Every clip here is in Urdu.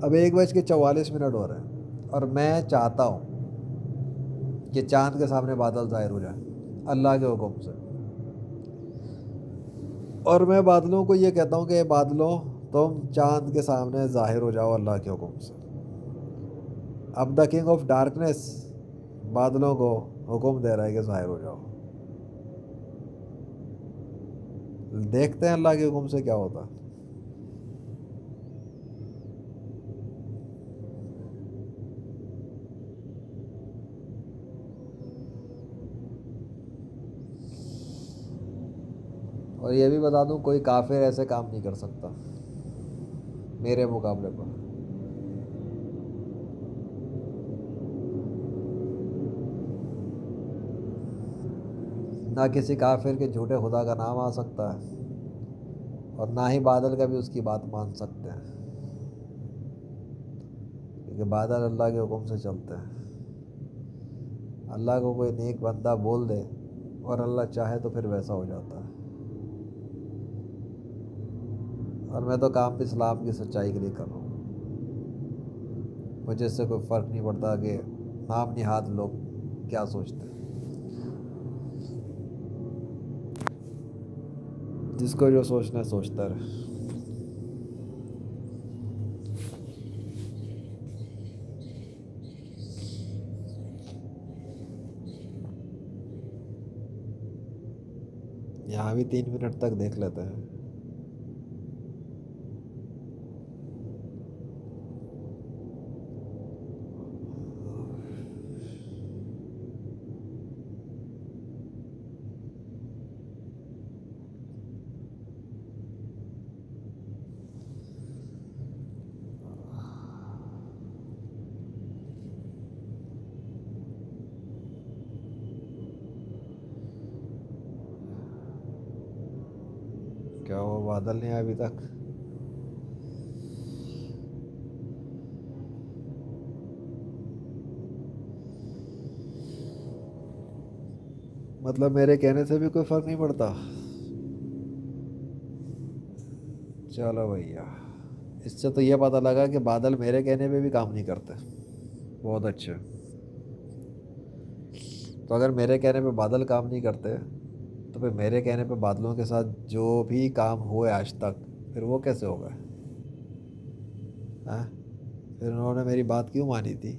اب 1:44 ہو رہے ہیں اور میں چاہتا ہوں کہ چاند کے سامنے بادل ظاہر ہو جائیں اللہ کے حکم سے، اور میں بادلوں کو یہ کہتا ہوں کہ بادلوں تم چاند کے سامنے ظاہر ہو جاؤ اللہ کے حکم سے۔ اب دا کنگ آف ڈارکنیس بادلوں کو حکم دے رہا ہے کہ ظاہر ہو جاؤ، دیکھتے ہیں اللہ کے حکم سے کیا ہوتا ہے۔ اور یہ بھی بتا دوں کوئی کافر ایسے کام نہیں کر سکتا میرے مقابلے پر۔ نہ کسی کافر کے جھوٹے خدا کا نام آ سکتا ہے، اور نہ ہی بادل کا بھی اس کی بات مان سکتے ہیں، کیونکہ بادل اللہ کے حکم سے چلتے ہیں۔ اللہ کو کوئی نیک بندہ بول دے اور اللہ چاہے تو پھر ویسا ہو جاتا ہے۔ اور میں تو کام اسلام کی سچائی کے لیے کر رہا ہوں، مجھے اس سے کوئی فرق نہیں پڑتا کہ نام نہاد لوگ کیا سوچتے ہیں، جس کو جو سوچنا ہے سوچتا رہے۔ یہاں بھی 3 منٹ تک دیکھ لیتے ہیں۔ کیا وہ بادل نہیں آیا ابھی تک؟ مطلب میرے کہنے سے بھی کوئی فرق نہیں پڑتا؟ چلو بھیا، اس سے تو یہ پتہ لگا کہ بادل میرے کہنے پہ بھی کام نہیں کرتے۔ بہت اچھے۔ تو اگر میرے کہنے پہ بادل کام نہیں کرتے تو پھر میرے کہنے پہ بادلوں کے ساتھ جو بھی کام ہوئے آج تک پھر وہ کیسے ہوگا؟ ہاں، پھر انہوں نے میری بات کیوں مانی تھی؟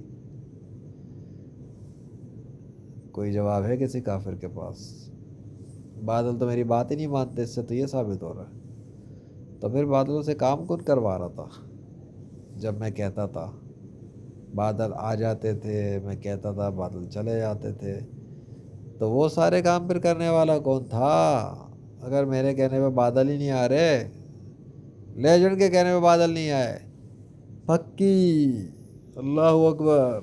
کوئی جواب ہے کسی کافر کے پاس؟ بادل تو میری بات ہی نہیں مانتے، اس سے تو یہ ثابت ہو رہا ہے۔ تو پھر بادلوں سے کام کون کروا رہا تھا جب میں کہتا تھا؟ بادل آ جاتے تھے، میں کہتا تھا بادل چلے جاتے تھے، تو وہ سارے کام پھر کرنے والا کون تھا؟ اگر میرے کہنے پہ بادل ہی نہیں آ رہے، لیجنڈ کے کہنے پہ بادل نہیں آئے، پکی، اللہ اکبر۔